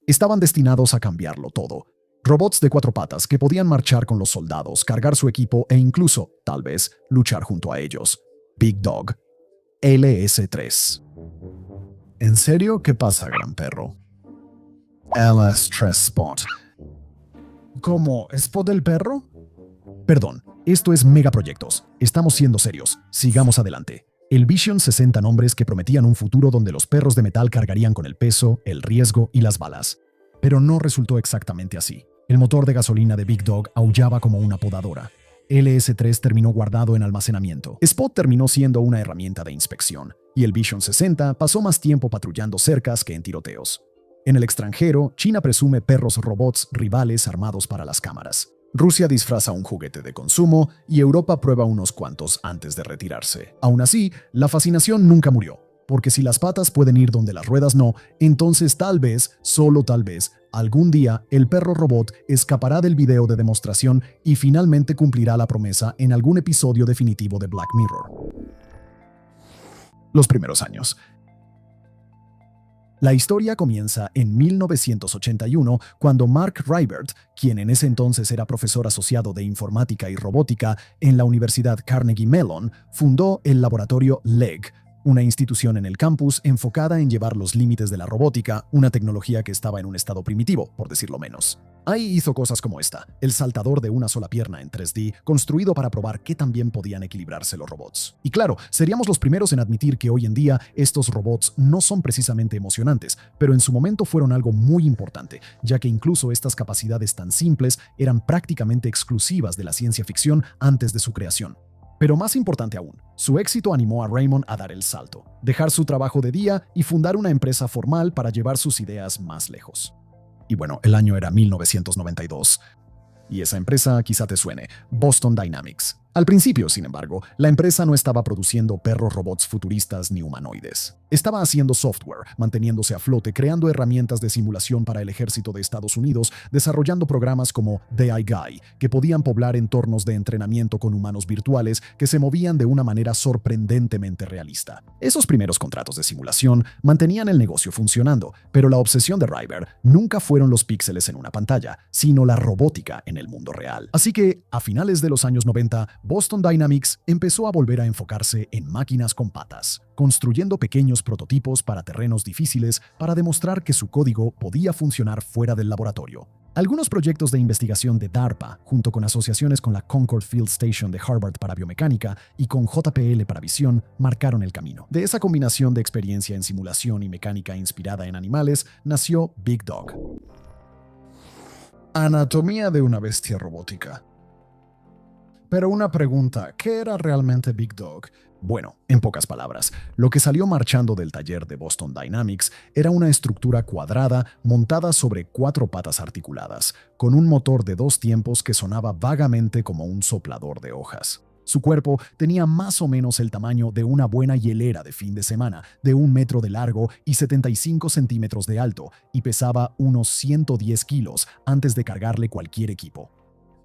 estaban destinados a cambiarlo todo. Robots de 4 patas que podían marchar con los soldados, cargar su equipo e incluso, tal vez, luchar junto a ellos. Big Dog. LS-3. ¿En serio? ¿Qué pasa, gran perro? LS-3 Spot. ¿Cómo? ¿Spot del perro? Perdón, esto es Megaproyectos. Estamos siendo serios. Sigamos adelante. El Vision 60 nombres que prometían un futuro donde los perros de metal cargarían con el peso, el riesgo y las balas. Pero no resultó exactamente así. El motor de gasolina de Big Dog aullaba como una podadora. LS-3 terminó guardado en almacenamiento. Spot terminó siendo una herramienta de inspección, y el Vision 60 pasó más tiempo patrullando cercas que en tiroteos. En el extranjero, China presume perros robots rivales armados para las cámaras. Rusia disfraza un juguete de consumo y Europa prueba unos cuantos antes de retirarse. Aún así, la fascinación nunca murió, porque si las patas pueden ir donde las ruedas no, entonces tal vez, solo tal vez, algún día el perro robot escapará del video de demostración y finalmente cumplirá la promesa en algún episodio definitivo de Black Mirror. Los primeros años. La historia comienza en 1981, cuando Mark Rybert, quien en ese entonces era profesor asociado de informática y robótica en la Universidad Carnegie Mellon, fundó el laboratorio LEG, una institución en el campus enfocada en llevar los límites de la robótica, una tecnología que estaba en un estado primitivo, por decirlo menos. Ahí hizo cosas como esta, el saltador de una sola pierna en 3D, construido para probar qué tan bien podían equilibrarse los robots. Y claro, seríamos los primeros en admitir que hoy en día estos robots no son precisamente emocionantes, pero en su momento fueron algo muy importante, ya que incluso estas capacidades tan simples eran prácticamente exclusivas de la ciencia ficción antes de su creación. Pero más importante aún, su éxito animó a Raymond a dar el salto, dejar su trabajo de día y fundar una empresa formal para llevar sus ideas más lejos. Y bueno, el año era 1992. Y esa empresa quizá te suene, Boston Dynamics. Al principio, sin embargo, la empresa no estaba produciendo perros robots futuristas ni humanoides. Estaba haciendo software, manteniéndose a flote, creando herramientas de simulación para el ejército de Estados Unidos, desarrollando programas como The AI Guy, que podían poblar entornos de entrenamiento con humanos virtuales que se movían de una manera sorprendentemente realista. Esos primeros contratos de simulación mantenían el negocio funcionando, pero la obsesión de Rybert nunca fueron los píxeles en una pantalla, sino la robótica en el mundo real. Así que, a finales de los años 90, Boston Dynamics empezó a volver a enfocarse en máquinas con patas, construyendo pequeños prototipos para terrenos difíciles para demostrar que su código podía funcionar fuera del laboratorio. Algunos proyectos de investigación de DARPA, junto con asociaciones con la Concord Field Station de Harvard para biomecánica y con JPL para visión, marcaron el camino. De esa combinación de experiencia en simulación y mecánica inspirada en animales, nació Big Dog. Anatomía de una bestia robótica. Pero una pregunta, ¿qué era realmente Big Dog? Bueno, en pocas palabras, lo que salió marchando del taller de Boston Dynamics era una estructura cuadrada montada sobre 4 patas articuladas, con un motor de 2 tiempos que sonaba vagamente como un soplador de hojas. Su cuerpo tenía más o menos el tamaño de una buena hielera de fin de semana, de 1 metro de largo y 75 centímetros de alto, y pesaba unos 110 kilos antes de cargarle cualquier equipo.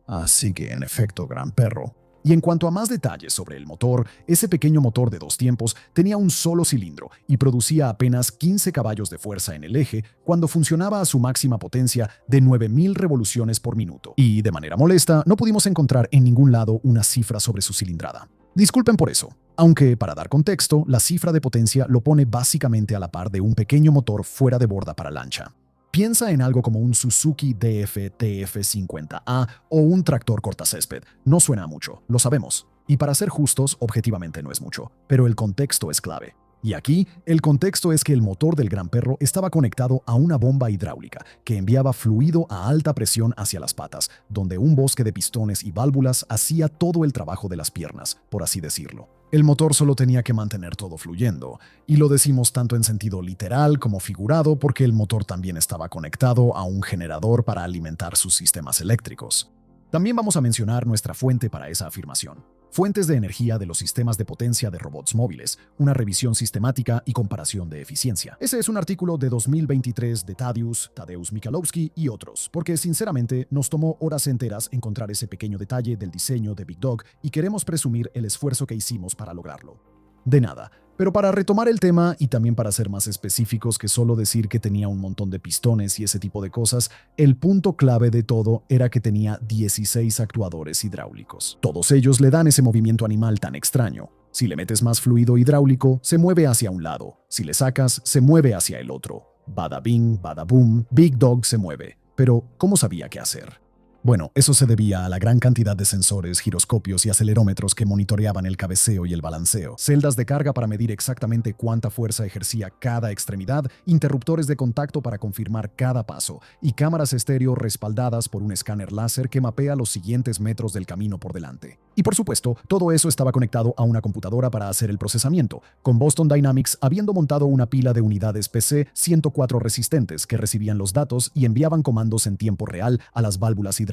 Así que, en efecto, gran perro. Y en cuanto a más detalles sobre el motor, ese pequeño motor de 2 tiempos tenía un solo cilindro y producía apenas 15 caballos de fuerza en el eje cuando funcionaba a su máxima potencia de 9.000 revoluciones por minuto. Y, de manera molesta, no pudimos encontrar en ningún lado una cifra sobre su cilindrada. Disculpen por eso, aunque, para dar contexto, la cifra de potencia lo pone básicamente a la par de un pequeño motor fuera de borda para lancha. Piensa en algo como un Suzuki DF-TF50A o un tractor cortacésped. No suena a mucho, lo sabemos. Y para ser justos, objetivamente no es mucho, pero el contexto es clave. Y aquí, el contexto es que el motor del gran perro estaba conectado a una bomba hidráulica que enviaba fluido a alta presión hacia las patas, donde un bosque de pistones y válvulas hacía todo el trabajo de las piernas, por así decirlo. El motor solo tenía que mantener todo fluyendo, y lo decimos tanto en sentido literal como figurado porque el motor también estaba conectado a un generador para alimentar sus sistemas eléctricos. También vamos a mencionar nuestra fuente para esa afirmación. Fuentes de energía de los sistemas de potencia de robots móviles, una revisión sistemática y comparación de eficiencia. Ese es un artículo de 2023 de Tadeusz Michalowski y otros, porque sinceramente nos tomó horas enteras encontrar ese pequeño detalle del diseño de Big Dog y queremos presumir el esfuerzo que hicimos para lograrlo. De nada, Pero para retomar el tema y también para ser más específicos que solo decir que tenía un montón de pistones y ese tipo de cosas, el punto clave de todo era que tenía 16 actuadores hidráulicos. Todos ellos le dan ese movimiento animal tan extraño. Si le metes más fluido hidráulico, se mueve hacia un lado. Si le sacas, se mueve hacia el otro. Bada bing, bada boom, Big Dog se mueve. Pero, ¿cómo sabía qué hacer? Bueno, eso se debía a la gran cantidad de sensores, giroscopios y acelerómetros que monitoreaban el cabeceo y el balanceo, celdas de carga para medir exactamente cuánta fuerza ejercía cada extremidad, interruptores de contacto para confirmar cada paso y cámaras estéreo respaldadas por un escáner láser que mapea los siguientes metros del camino por delante. Y por supuesto, todo eso estaba conectado a una computadora para hacer el procesamiento, con Boston Dynamics habiendo montado una pila de unidades PC 104 resistentes que recibían los datos y enviaban comandos en tiempo real a las válvulas hidráulicas.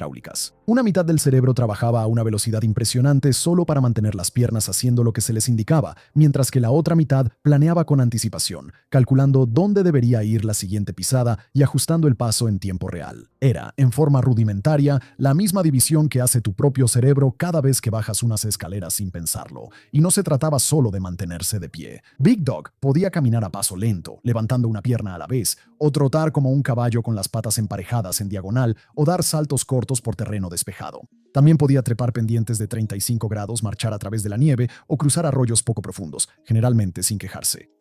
Una mitad del cerebro trabajaba a una velocidad impresionante solo para mantener las piernas haciendo lo que se les indicaba, mientras que la otra mitad planeaba con anticipación, calculando dónde debería ir la siguiente pisada y ajustando el paso en tiempo real. Era, en forma rudimentaria, la misma división que hace tu propio cerebro cada vez que bajas unas escaleras sin pensarlo, y no se trataba solo de mantenerse de pie. Big Dog podía caminar a paso lento, levantando una pierna a la vez, o trotar como un caballo con las patas emparejadas en diagonal, o dar saltos cortos por terreno despejado. También podía trepar pendientes de 35 grados, marchar a través de la nieve o cruzar arroyos poco profundos, generalmente sin quejarse.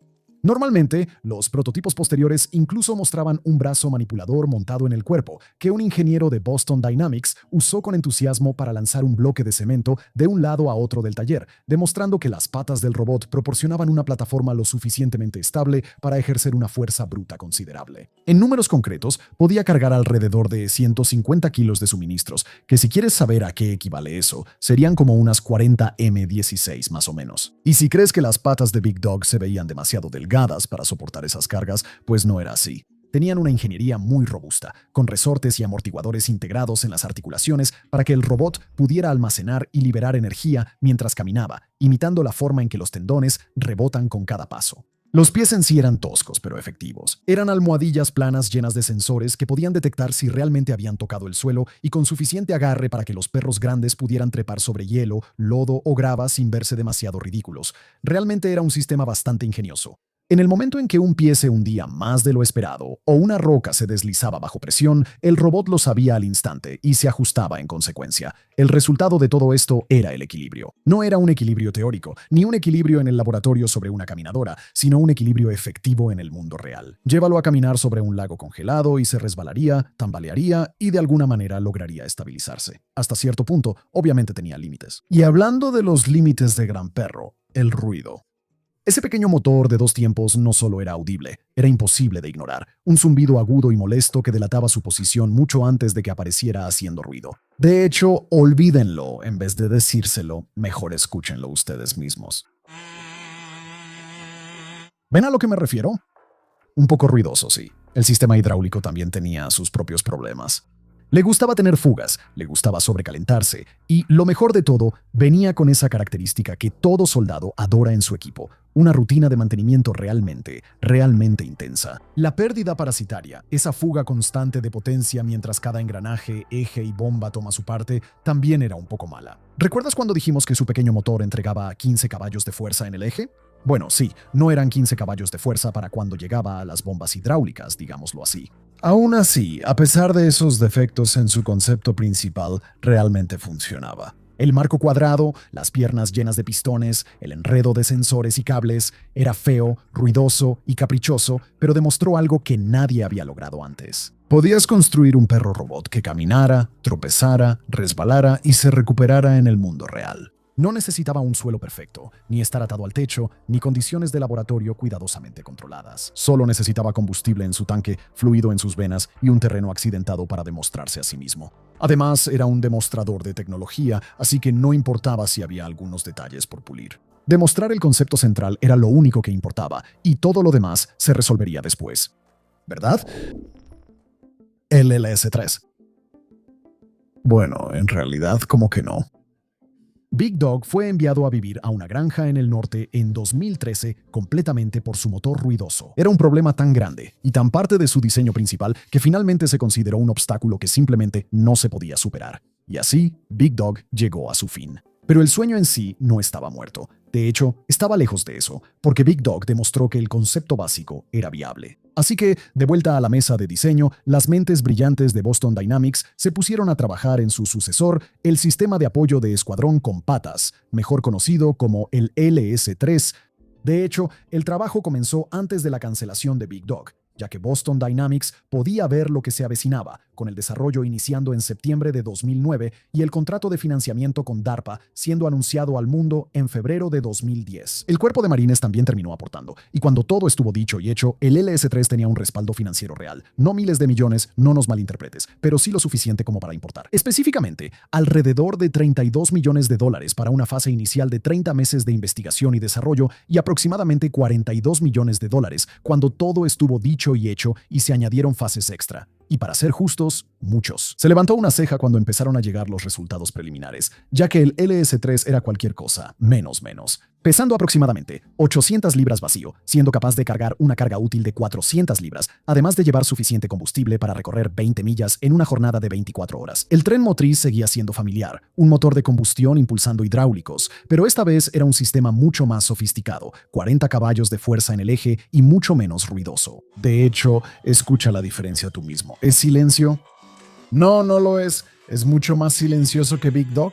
Normalmente, los prototipos posteriores incluso mostraban un brazo manipulador montado en el cuerpo, que un ingeniero de Boston Dynamics usó con entusiasmo para lanzar un bloque de cemento de un lado a otro del taller, demostrando que las patas del robot proporcionaban una plataforma lo suficientemente estable para ejercer una fuerza bruta considerable. En números concretos, podía cargar alrededor de 150 kilos de suministros, que si quieres saber a qué equivale eso, serían como unas 40 M16 más o menos. Y si crees que las patas de Big Dog se veían demasiado delgadas para soportar esas cargas, pues no era así. Tenían una ingeniería muy robusta, con resortes y amortiguadores integrados en las articulaciones para que el robot pudiera almacenar y liberar energía mientras caminaba, imitando la forma en que los tendones rebotan con cada paso. Los pies en sí eran toscos pero efectivos. Eran almohadillas planas llenas de sensores que podían detectar si realmente habían tocado el suelo y con suficiente agarre para que los perros grandes pudieran trepar sobre hielo, lodo o grava sin verse demasiado ridículos. Realmente era un sistema bastante ingenioso. En el momento en que un pie se hundía más de lo esperado o una roca se deslizaba bajo presión, el robot lo sabía al instante y se ajustaba en consecuencia. El resultado de todo esto era el equilibrio. No era un equilibrio teórico, ni un equilibrio en el laboratorio sobre una caminadora, sino un equilibrio efectivo en el mundo real. Llévalo a caminar sobre un lago congelado y se resbalaría, tambalearía y de alguna manera lograría estabilizarse. Hasta cierto punto, obviamente tenía límites. Y hablando de los límites de Gran Perro, el ruido. Ese pequeño motor de 2 tiempos no solo era audible, era imposible de ignorar. Un zumbido agudo y molesto que delataba su posición mucho antes de que apareciera haciendo ruido. De hecho, olvídenlo, en vez de decírselo, mejor escúchenlo ustedes mismos. ¿Ven a lo que me refiero? Un poco ruidoso, sí. El sistema hidráulico también tenía sus propios problemas. Le gustaba tener fugas, le gustaba sobrecalentarse y, lo mejor de todo, venía con esa característica que todo soldado adora en su equipo, una rutina de mantenimiento realmente intensa. La pérdida parasitaria, esa fuga constante de potencia mientras cada engranaje, eje y bomba toma su parte, también era un poco mala. ¿Recuerdas cuando dijimos que su pequeño motor entregaba 15 caballos de fuerza en el eje? Bueno, sí, no eran 15 caballos de fuerza para cuando llegaba a las bombas hidráulicas, digámoslo así. Aún así, a pesar de esos defectos en su concepto principal, realmente funcionaba. El marco cuadrado, las piernas llenas de pistones, el enredo de sensores y cables, era feo, ruidoso y caprichoso, pero demostró algo que nadie había logrado antes. Podías construir un perro robot que caminara, tropezara, resbalara y se recuperara en el mundo real. No necesitaba un suelo perfecto, ni estar atado al techo, ni condiciones de laboratorio cuidadosamente controladas. Solo necesitaba combustible en su tanque, fluido en sus venas y un terreno accidentado para demostrarse a sí mismo. Además, era un demostrador de tecnología, así que no importaba si había algunos detalles por pulir. Demostrar el concepto central era lo único que importaba, y todo lo demás se resolvería después. ¿Verdad? El LS-3. Bueno, en realidad, como que no. Big Dog fue enviado a vivir a una granja en el norte en 2013 completamente por su motor ruidoso. Era un problema tan grande y tan parte de su diseño principal que finalmente se consideró un obstáculo que simplemente no se podía superar. Y así, Big Dog llegó a su fin. Pero el sueño en sí no estaba muerto. De hecho, estaba lejos de eso, porque Big Dog demostró que el concepto básico era viable. Así que, de vuelta a la mesa de diseño, las mentes brillantes de Boston Dynamics se pusieron a trabajar en su sucesor, el sistema de apoyo de escuadrón con patas, mejor conocido como el LS-3. De hecho, el trabajo comenzó antes de la cancelación de Big Dog, ya que Boston Dynamics podía ver lo que se avecinaba, con el desarrollo iniciando en septiembre de 2009 y el contrato de financiamiento con DARPA siendo anunciado al mundo en febrero de 2010. El cuerpo de marines también terminó aportando, y cuando todo estuvo dicho y hecho, el LS-3 tenía un respaldo financiero real. No miles de millones, no nos malinterpretes, pero sí lo suficiente como para importar. Específicamente, alrededor de $32 millones para una fase inicial de 30 meses de investigación y desarrollo y aproximadamente $42 millones cuando todo estuvo dicho y hecho y se añadieron fases extra. Y para ser justos, muchos. Se levantó una ceja cuando empezaron a llegar los resultados preliminares, ya que el LS-3 era cualquier cosa, menos. Pesando aproximadamente 800 libras vacío, siendo capaz de cargar una carga útil de 400 libras, además de llevar suficiente combustible para recorrer 20 millas en una jornada de 24 horas. El tren motriz seguía siendo familiar, un motor de combustión impulsando hidráulicos, pero esta vez era un sistema mucho más sofisticado, 40 caballos de fuerza en el eje y mucho menos ruidoso. De hecho, escucha la diferencia tú mismo. ¿Es silencio? No, no lo es. ¿Es mucho más silencioso que Big Dog?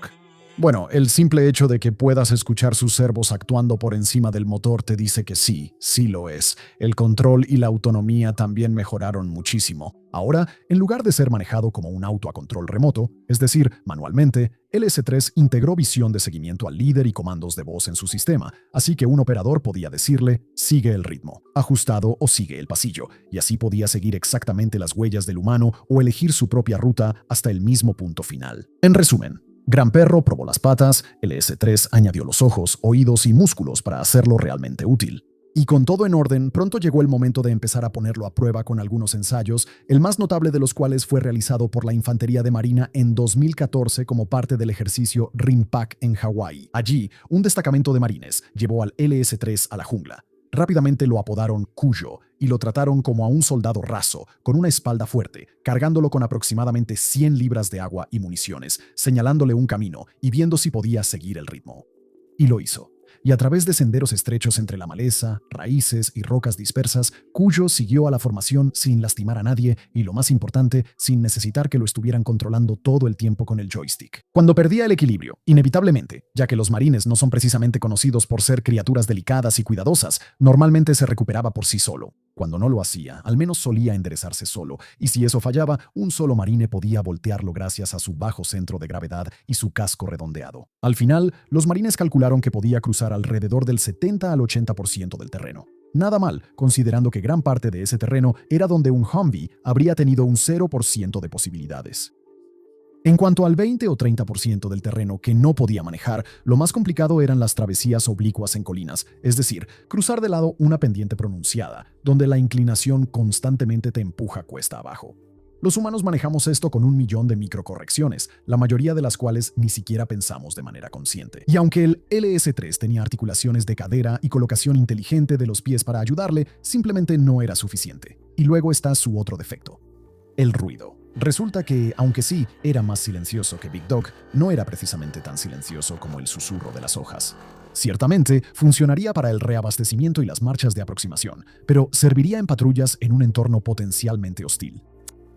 Bueno, el simple hecho de que puedas escuchar sus servos actuando por encima del motor te dice que sí, sí lo es. El control y la autonomía también mejoraron muchísimo. Ahora, en lugar de ser manejado como un auto a control remoto, es decir, manualmente, el S3 integró visión de seguimiento al líder y comandos de voz en su sistema, así que un operador podía decirle, sigue el ritmo, ajustado o sigue el pasillo, y así podía seguir exactamente las huellas del humano o elegir su propia ruta hasta el mismo punto final. En resumen, Gran Perro probó las patas, el S3 añadió los ojos, oídos y músculos para hacerlo realmente útil. Y con todo en orden, pronto llegó el momento de empezar a ponerlo a prueba con algunos ensayos, el más notable de los cuales fue realizado por la Infantería de Marina en 2014 como parte del ejercicio RIMPAC en Hawái. Allí, un destacamento de marines llevó al LS-3 a la jungla. Rápidamente lo apodaron Cuyo y lo trataron como a un soldado raso, con una espalda fuerte, cargándolo con aproximadamente 100 libras de agua y municiones, señalándole un camino y viendo si podía seguir el ritmo. Y lo hizo. Y a través de senderos estrechos entre la maleza, raíces y rocas dispersas, Cuyo siguió a la formación sin lastimar a nadie y, lo más importante, sin necesitar que lo estuvieran controlando todo el tiempo con el joystick. Cuando perdía el equilibrio, inevitablemente, ya que los marines no son precisamente conocidos por ser criaturas delicadas y cuidadosas, normalmente se recuperaba por sí solo. Cuando no lo hacía, al menos solía enderezarse solo, y si eso fallaba, un solo marine podía voltearlo gracias a su bajo centro de gravedad y su casco redondeado. Al final, los marines calcularon que podía cruzar alrededor del 70 al 80% del terreno. Nada mal, considerando que gran parte de ese terreno era donde un Humvee habría tenido un 0% de posibilidades. En cuanto al 20 o 30% del terreno que no podía manejar, lo más complicado eran las travesías oblicuas en colinas, es decir, cruzar de lado una pendiente pronunciada, donde la inclinación constantemente te empuja cuesta abajo. Los humanos manejamos esto con 1.000.000 de microcorrecciones, la mayoría de las cuales ni siquiera pensamos de manera consciente. Y aunque el LS-3 tenía articulaciones de cadera y colocación inteligente de los pies para ayudarle, simplemente no era suficiente. Y luego está su otro defecto: el ruido. Resulta que, aunque sí era más silencioso que Big Dog, no era precisamente tan silencioso como el susurro de las hojas. Ciertamente, funcionaría para el reabastecimiento y las marchas de aproximación, pero serviría en patrullas en un entorno potencialmente hostil.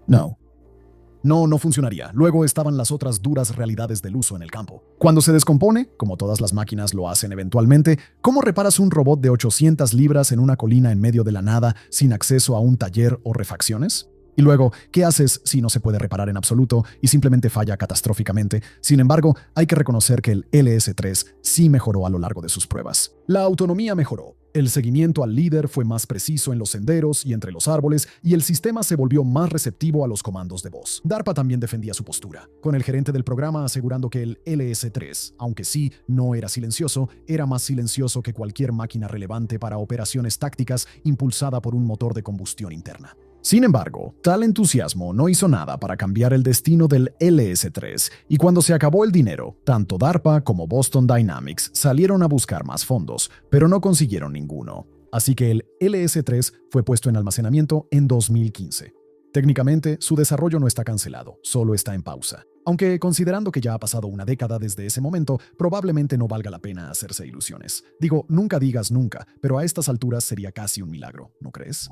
No funcionaría. Luego estaban las otras duras realidades del uso en el campo. Cuando se descompone, como todas las máquinas lo hacen eventualmente, ¿cómo reparas un robot de 800 libras en una colina en medio de la nada sin acceso a un taller o refacciones? Y luego, ¿qué haces si no se puede reparar en absoluto y simplemente falla catastróficamente? Sin embargo, hay que reconocer que el LS-3 sí mejoró a lo largo de sus pruebas. La autonomía mejoró. El seguimiento al líder fue más preciso en los senderos y entre los árboles, y el sistema se volvió más receptivo a los comandos de voz. DARPA también defendía su postura, con el gerente del programa asegurando que el LS-3, aunque sí no era silencioso, era más silencioso que cualquier máquina relevante para operaciones tácticas impulsada por un motor de combustión interna. Sin embargo, tal entusiasmo no hizo nada para cambiar el destino del LS-3, y cuando se acabó el dinero, tanto DARPA como Boston Dynamics salieron a buscar más fondos, pero no consiguieron ninguno. Así que el LS-3 fue puesto en almacenamiento en 2015. Técnicamente, su desarrollo no está cancelado, solo está en pausa. Aunque considerando que ya ha pasado una década desde ese momento, probablemente no valga la pena hacerse ilusiones. Digo, nunca digas nunca, pero a estas alturas sería casi un milagro, ¿no crees?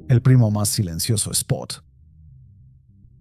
El primo más silencioso Spot.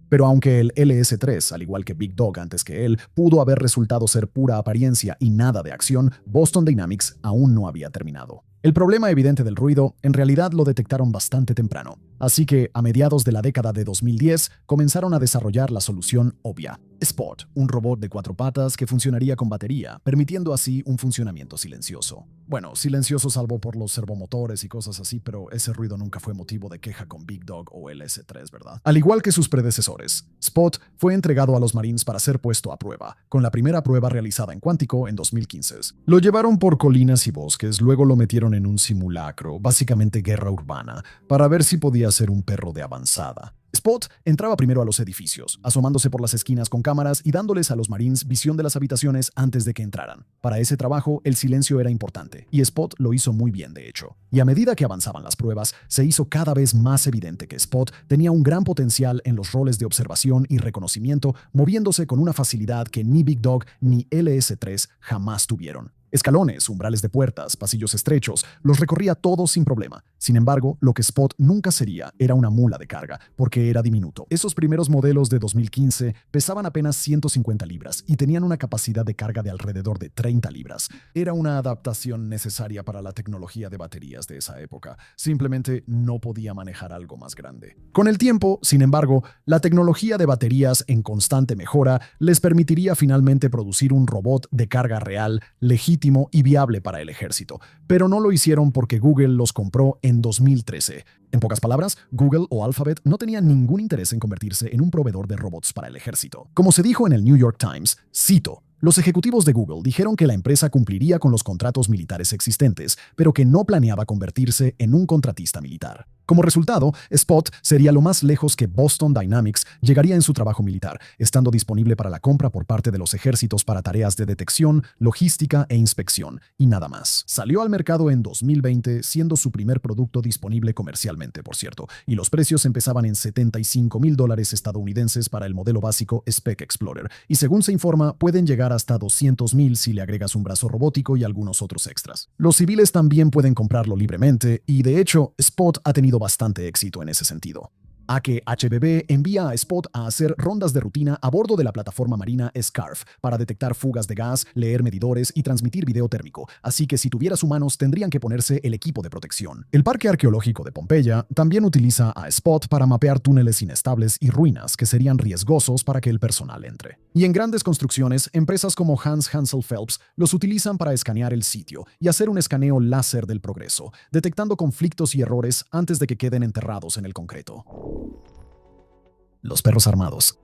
Pero aunque el LS-3, al igual que Big Dog antes que él, pudo haber resultado ser pura apariencia y nada de acción, Boston Dynamics aún no había terminado. El problema evidente del ruido en realidad lo detectaron bastante temprano, así que a mediados de la década de 2010 comenzaron a desarrollar la solución obvia: Spot, un robot de 4 patas que funcionaría con batería, permitiendo así un funcionamiento silencioso. Bueno, silencioso salvo por los servomotores y cosas así, pero ese ruido nunca fue motivo de queja con Big Dog o LS-3, ¿verdad? Al igual que sus predecesores, Spot fue entregado a los Marines para ser puesto a prueba, con la primera prueba realizada en Quantico en 2015. Lo llevaron por colinas y bosques, luego lo metieron en un simulacro, básicamente guerra urbana, para ver si podía ser un perro de avanzada. Spot entraba primero a los edificios, asomándose por las esquinas con cámaras y dándoles a los Marines visión de las habitaciones antes de que entraran. Para ese trabajo, el silencio era importante, y Spot lo hizo muy bien, de hecho. Y a medida que avanzaban las pruebas, se hizo cada vez más evidente que Spot tenía un gran potencial en los roles de observación y reconocimiento, moviéndose con una facilidad que ni Big Dog ni LS-3 jamás tuvieron. Escalones, umbrales de puertas, pasillos estrechos, los recorría todos sin problema. Sin embargo, lo que Spot nunca sería era una mula de carga, porque era diminuto. Esos primeros modelos de 2015 pesaban apenas 150 libras y tenían una capacidad de carga de alrededor de 30 libras. Era una adaptación necesaria para la tecnología de baterías de esa época. Simplemente no podía manejar algo más grande. Con el tiempo, sin embargo, la tecnología de baterías en constante mejora les permitiría finalmente producir un robot de carga real, legítimo y viable para el ejército, pero no lo hicieron porque Google los compró en 2013. En pocas palabras, Google o Alphabet no tenían ningún interés en convertirse en un proveedor de robots para el ejército. Como se dijo en el New York Times, cito: los ejecutivos de Google dijeron que la empresa cumpliría con los contratos militares existentes, pero que no planeaba convertirse en un contratista militar. Como resultado, Spot sería lo más lejos que Boston Dynamics llegaría en su trabajo militar, estando disponible para la compra por parte de los ejércitos para tareas de detección, logística e inspección, y nada más. Salió al mercado en 2020, siendo su primer producto disponible comercialmente, por cierto, y los precios empezaban en $75,000 estadounidenses para el modelo básico Spec Explorer, y según se informa, pueden llegar hasta $200,000 si le agregas un brazo robótico y algunos otros extras. Los civiles también pueden comprarlo libremente, y de hecho, Spot ha tenido bastante éxito en ese sentido. AKHBB envía a Spot a hacer rondas de rutina a bordo de la plataforma marina SCARF para detectar fugas de gas, leer medidores y transmitir video térmico, así que si tuvieras humanos tendrían que ponerse el equipo de protección. El Parque Arqueológico de Pompeya también utiliza a Spot para mapear túneles inestables y ruinas que serían riesgosos para que el personal entre. Y en grandes construcciones, empresas como Hans Hansel Phelps los utilizan para escanear el sitio y hacer un escaneo láser del progreso, detectando conflictos y errores antes de que queden enterrados en el concreto. Los perros armados.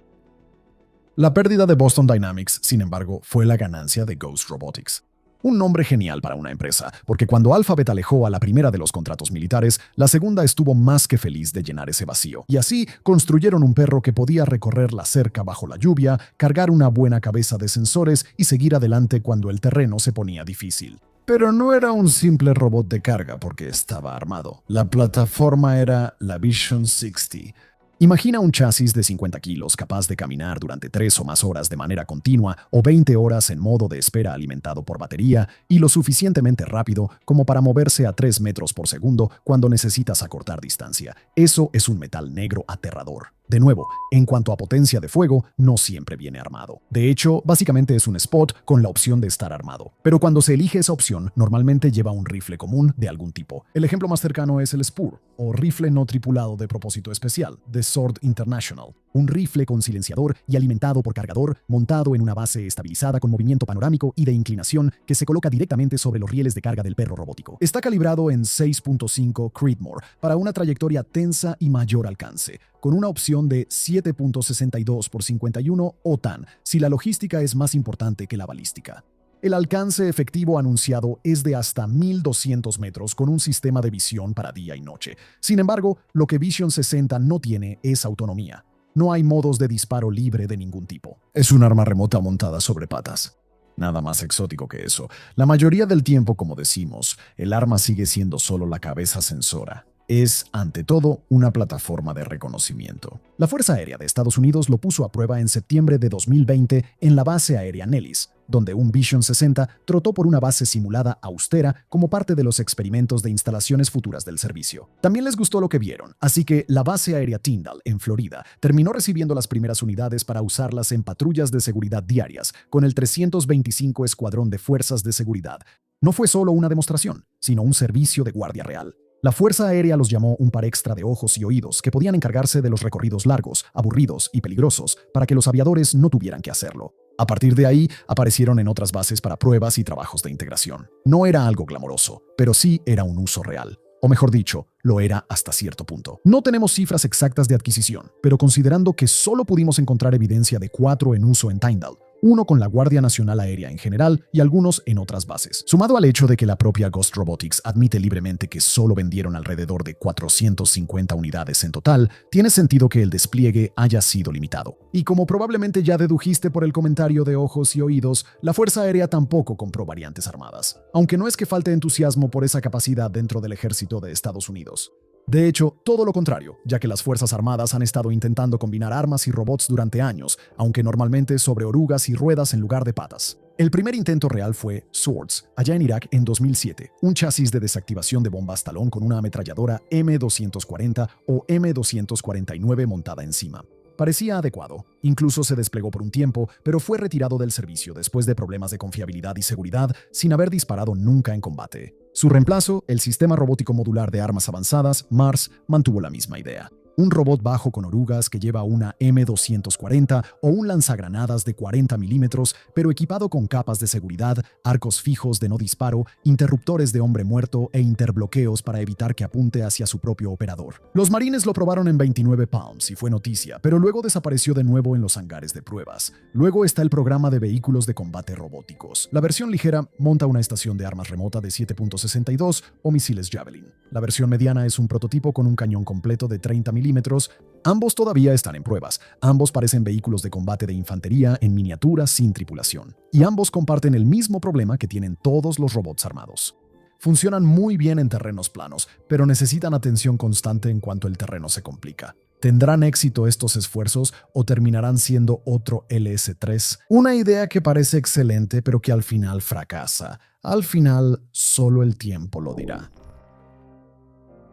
La pérdida de Boston Dynamics, sin embargo, fue la ganancia de Ghost Robotics. Un nombre genial para una empresa, porque cuando Alphabet alejó a la primera de los contratos militares, la segunda estuvo más que feliz de llenar ese vacío. Y así construyeron un perro que podía recorrer la cerca bajo la lluvia, cargar una buena cabeza de sensores y seguir adelante cuando el terreno se ponía difícil. Pero no era un simple robot de carga porque estaba armado. La plataforma era la Vision 60. Imagina un chasis de 50 kilos capaz de caminar durante 3 o más horas de manera continua o 20 horas en modo de espera alimentado por batería y lo suficientemente rápido como para moverse a 3 metros por segundo cuando necesitas acortar distancia. Eso es un metal negro aterrador. De nuevo, en cuanto a potencia de fuego, no siempre viene armado. De hecho, básicamente es un Spot con la opción de estar armado. Pero cuando se elige esa opción, normalmente lleva un rifle común de algún tipo. El ejemplo más cercano es el Spur, o rifle no tripulado de propósito especial, de Sword International. Un rifle con silenciador y alimentado por cargador, montado en una base estabilizada con movimiento panorámico y de inclinación que se coloca directamente sobre los rieles de carga del perro robótico. Está calibrado en 6.5 Creedmoor para una trayectoria tensa y mayor alcance, con una opción de 7.62 por 51 OTAN, si la logística es más importante que la balística. El alcance efectivo anunciado es de hasta 1.200 metros con un sistema de visión para día y noche. Sin embargo, lo que Vision 60 no tiene es autonomía. No hay modos de disparo libre de ningún tipo. Es un arma remota montada sobre patas. Nada más exótico que eso. La mayoría del tiempo, como decimos, el arma sigue siendo solo la cabeza sensora. es, ante todo, una plataforma de reconocimiento. La Fuerza Aérea de Estados Unidos lo puso a prueba en septiembre de 2020 en la base aérea Nellis, donde un Vision 60 trotó por una base simulada austera como parte de los experimentos de instalaciones futuras del servicio. También les gustó lo que vieron, así que la base aérea Tyndall, en Florida, terminó recibiendo las primeras unidades para usarlas en patrullas de seguridad diarias, con el 325 Escuadrón de Fuerzas de Seguridad. No fue solo una demostración, sino un servicio de guardia real. La Fuerza Aérea los llamó un par extra de ojos y oídos que podían encargarse de los recorridos largos, aburridos y peligrosos para que los aviadores no tuvieran que hacerlo. A partir de ahí, aparecieron en otras bases para pruebas y trabajos de integración. No era algo glamoroso, pero sí era un uso real. O mejor dicho, lo era hasta cierto punto. No tenemos cifras exactas de adquisición, pero considerando que solo pudimos encontrar evidencia de 4 en uso en Tyndall, uno con la Guardia Nacional Aérea en general y algunos en otras bases. Sumado al hecho de que la propia Ghost Robotics admite libremente que solo vendieron alrededor de 450 unidades en total, tiene sentido que el despliegue haya sido limitado. Y como probablemente ya dedujiste por el comentario de ojos y oídos, la Fuerza Aérea tampoco compró variantes armadas. Aunque no es que falte entusiasmo por esa capacidad dentro del ejército de Estados Unidos. De hecho, todo lo contrario, ya que las Fuerzas Armadas han estado intentando combinar armas y robots durante años, aunque normalmente sobre orugas y ruedas en lugar de patas. El primer intento real fue Swords, allá en Irak en 2007, un chasis de desactivación de bombas talón con una ametralladora M240 o M249 montada encima. Parecía adecuado, incluso se desplegó por un tiempo, pero fue retirado del servicio después de problemas de confiabilidad y seguridad sin haber disparado nunca en combate. Su reemplazo, el Sistema Robótico Modular de Armas Avanzadas, MARS, mantuvo la misma idea. Un robot bajo con orugas que lleva una M240 o un lanzagranadas de 40 milímetros, pero equipado con capas de seguridad, arcos fijos de no disparo, interruptores de hombre muerto e interbloqueos para evitar que apunte hacia su propio operador. Los marines lo probaron en 29 Palms y fue noticia, pero luego desapareció de nuevo en los hangares de pruebas. Luego está el programa de vehículos de combate robóticos. La versión ligera monta una estación de armas remota de 7.62 o misiles Javelin. La versión mediana es un prototipo con un cañón completo de 30 milímetros. Ambos todavía están en pruebas. Ambos parecen vehículos de combate de infantería en miniatura sin tripulación. Y ambos comparten el mismo problema que tienen todos los robots armados. Funcionan muy bien en terrenos planos, pero necesitan atención constante en cuanto el terreno se complica. ¿Tendrán éxito estos esfuerzos o terminarán siendo otro LS-3? Una idea que parece excelente, pero que al final fracasa. Al final, solo el tiempo lo dirá.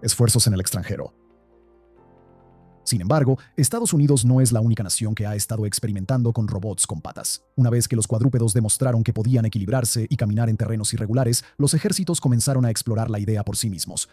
Esfuerzos en el extranjero. Sin embargo, Estados Unidos no es la única nación que ha estado experimentando con robots con patas. Una vez que los cuadrúpedos demostraron que podían equilibrarse y caminar en terrenos irregulares, los ejércitos comenzaron a explorar la idea por sí mismos.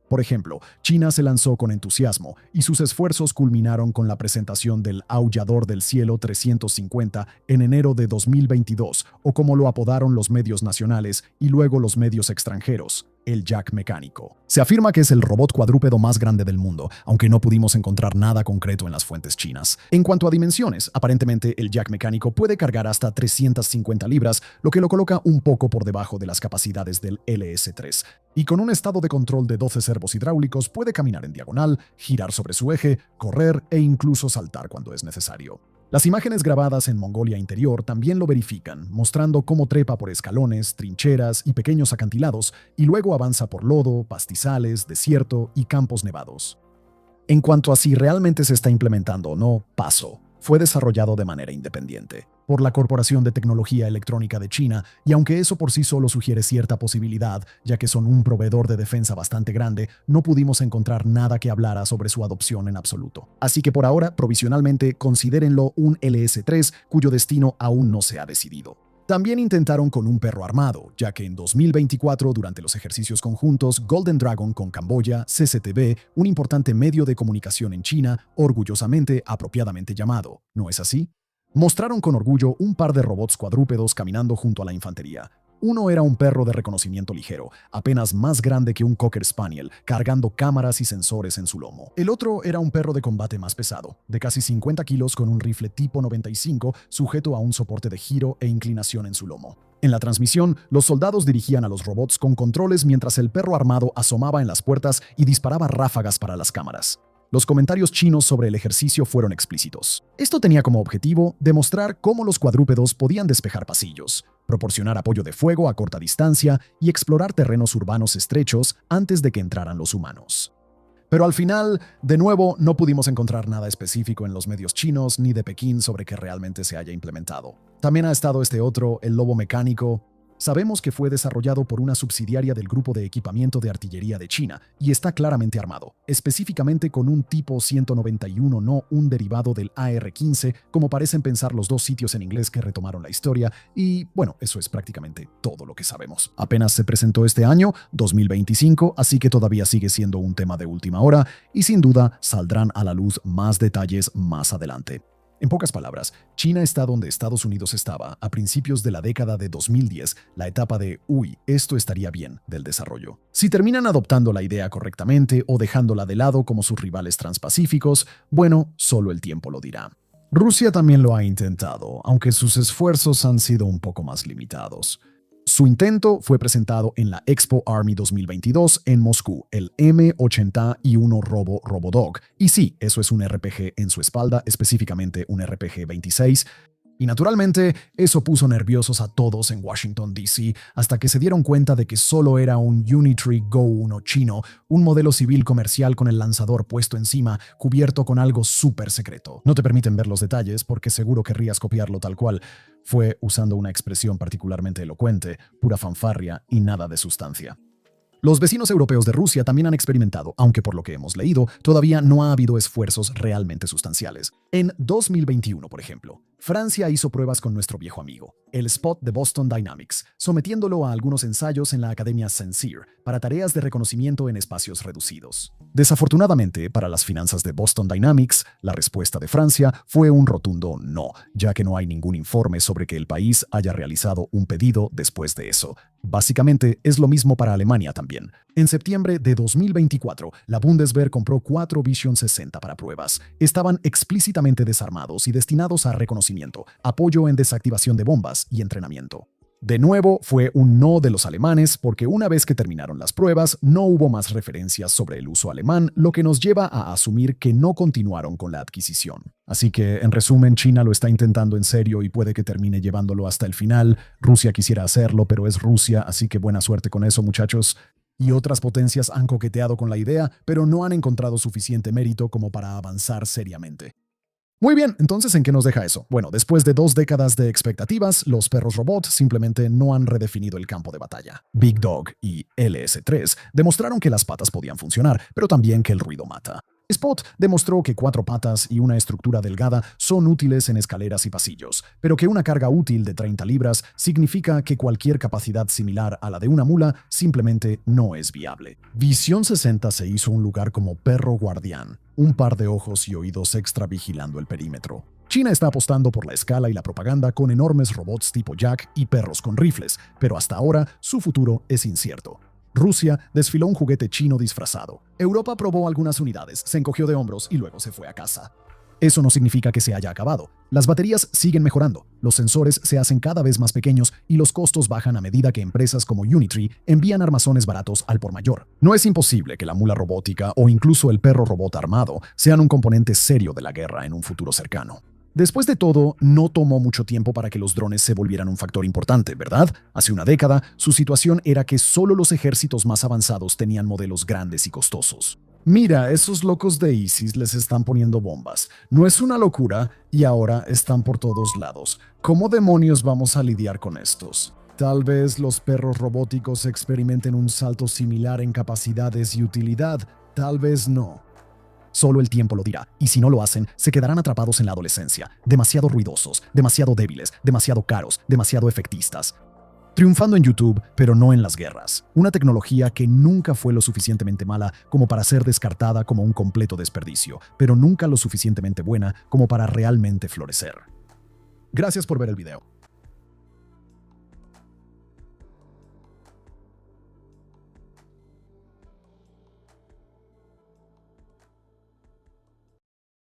Por ejemplo, China se lanzó con entusiasmo y sus esfuerzos culminaron con la presentación del Aullador del Cielo 350 en enero de 2022, o como lo apodaron los medios nacionales y luego los medios extranjeros, el Jack Mecánico. Se afirma que es el robot cuadrúpedo más grande del mundo, aunque no pudimos encontrar nada concreto en las fuentes chinas. En cuanto a dimensiones, aparentemente el Jack Mecánico puede cargar hasta 350 libras, lo que lo coloca un poco por debajo de las capacidades del LS-3. Y con un estado de control de 12 servos hidráulicos puede caminar en diagonal, girar sobre su eje, correr e incluso saltar cuando es necesario. Las imágenes grabadas en Mongolia Interior también lo verifican, mostrando cómo trepa por escalones, trincheras y pequeños acantilados, y luego avanza por lodo, pastizales, desierto y campos nevados. En cuanto a si realmente se está implementando o no, paso. Fue desarrollado de manera independiente por la Corporación de Tecnología Electrónica de China, y aunque eso por sí solo sugiere cierta posibilidad, ya que son un proveedor de defensa bastante grande, no pudimos encontrar nada que hablara sobre su adopción en absoluto. Así que por ahora, provisionalmente, considérenlo un LS-3 cuyo destino aún no se ha decidido. También intentaron con un perro armado, ya que en 2024, durante los ejercicios conjuntos Golden Dragon con Camboya, CCTV, un importante medio de comunicación en China, orgullosamente apropiadamente llamado, ¿no es así? Mostraron con orgullo un par de robots cuadrúpedos caminando junto a la infantería. Uno era un perro de reconocimiento ligero, apenas más grande que un Cocker Spaniel, cargando cámaras y sensores en su lomo. El otro era un perro de combate más pesado, de casi 50 kilos con un rifle tipo 95 sujeto a un soporte de giro e inclinación en su lomo. En la transmisión, los soldados dirigían a los robots con controles mientras el perro armado asomaba en las puertas y disparaba ráfagas para las cámaras. Los comentarios chinos sobre el ejercicio fueron explícitos. Esto tenía como objetivo demostrar cómo los cuadrúpedos podían despejar pasillos, proporcionar apoyo de fuego a corta distancia y explorar terrenos urbanos estrechos antes de que entraran los humanos. Pero al final, de nuevo, no pudimos encontrar nada específico en los medios chinos ni de Pekín sobre que realmente se haya implementado. También ha estado este otro, el lobo mecánico. Sabemos que fue desarrollado por una subsidiaria del Grupo de Equipamiento de Artillería de China y está claramente armado, específicamente con un tipo 191, no un derivado del AR-15, como parecen pensar los dos sitios en inglés que retomaron la historia, y bueno, eso es prácticamente todo lo que sabemos. Apenas se presentó este año, 2025, así que todavía sigue siendo un tema de última hora y sin duda saldrán a la luz más detalles más adelante. En pocas palabras, China está donde Estados Unidos estaba a principios de la década de 2010, la etapa de «uy, esto estaría bien» del desarrollo. Si terminan adoptando la idea correctamente o dejándola de lado como sus rivales transpacíficos, bueno, solo el tiempo lo dirá. Rusia también lo ha intentado, aunque sus esfuerzos han sido un poco más limitados. Su intento fue presentado en la Expo Army 2022 en Moscú, el M81 Robodog. Y sí, eso es un RPG en su espalda, específicamente un RPG-26. Y naturalmente, eso puso nerviosos a todos en Washington, D.C., hasta que se dieron cuenta de que solo era un Unitree Go-1 chino, un modelo civil comercial con el lanzador puesto encima, cubierto con algo súper secreto. No te permiten ver los detalles porque seguro querrías copiarlo tal cual. Fue usando una expresión particularmente elocuente, pura fanfarria y nada de sustancia. Los vecinos europeos de Rusia también han experimentado, aunque por lo que hemos leído, todavía no ha habido esfuerzos realmente sustanciales. En 2021, por ejemplo, Francia hizo pruebas con nuestro viejo amigo, el Spot de Boston Dynamics, sometiéndolo a algunos ensayos en la Academia Saint-Cyr para tareas de reconocimiento en espacios reducidos. Desafortunadamente, para las finanzas de Boston Dynamics, la respuesta de Francia fue un rotundo no, ya que no hay ningún informe sobre que el país haya realizado un pedido después de eso. Básicamente, es lo mismo para Alemania también. En septiembre de 2024, la Bundeswehr compró 4 Vision 60 para pruebas. Estaban explícitamente desarmados y destinados a reconocimiento, apoyo en desactivación de bombas y entrenamiento. De nuevo, fue un no de los alemanes porque una vez que terminaron las pruebas, no hubo más referencias sobre el uso alemán, lo que nos lleva a asumir que no continuaron con la adquisición. Así que, en resumen, China lo está intentando en serio y puede que termine llevándolo hasta el final. Rusia quisiera hacerlo, pero es Rusia, así que buena suerte con eso, muchachos. Y otras potencias han coqueteado con la idea, pero no han encontrado suficiente mérito como para avanzar seriamente. Muy bien, entonces, ¿en qué nos deja eso? Bueno, después de 2 décadas de expectativas, los perros robot simplemente no han redefinido el campo de batalla. Big Dog y LS-3 demostraron que las patas podían funcionar, pero también que el ruido mata. Spot demostró que 4 patas y una estructura delgada son útiles en escaleras y pasillos, pero que una carga útil de 30 libras significa que cualquier capacidad similar a la de una mula simplemente no es viable. Visión 60 se hizo un lugar como perro guardián, un par de ojos y oídos extra vigilando el perímetro. China está apostando por la escala y la propaganda con enormes robots tipo Jack y perros con rifles, pero hasta ahora su futuro es incierto. Rusia desfiló un juguete chino disfrazado. Europa probó algunas unidades, se encogió de hombros y luego se fue a casa. Eso no significa que se haya acabado. Las baterías siguen mejorando, los sensores se hacen cada vez más pequeños y los costos bajan a medida que empresas como Unitree envían armazones baratos al por mayor. No es imposible que la mula robótica o incluso el perro robot armado sean un componente serio de la guerra en un futuro cercano. Después de todo, no tomó mucho tiempo para que los drones se volvieran un factor importante, ¿verdad? Hace una década, su situación era que solo los ejércitos más avanzados tenían modelos grandes y costosos. Mira, esos locos de ISIS les están poniendo bombas. No es una locura y ahora están por todos lados. ¿Cómo demonios vamos a lidiar con estos? Tal vez los perros robóticos experimenten un salto similar en capacidades y utilidad, tal vez no. Solo el tiempo lo dirá, y si no lo hacen, se quedarán atrapados en la adolescencia, demasiado ruidosos, demasiado débiles, demasiado caros, demasiado efectistas. Triunfando en YouTube, pero no en las guerras. Una tecnología que nunca fue lo suficientemente mala como para ser descartada como un completo desperdicio, pero nunca lo suficientemente buena como para realmente florecer. Gracias por ver el video.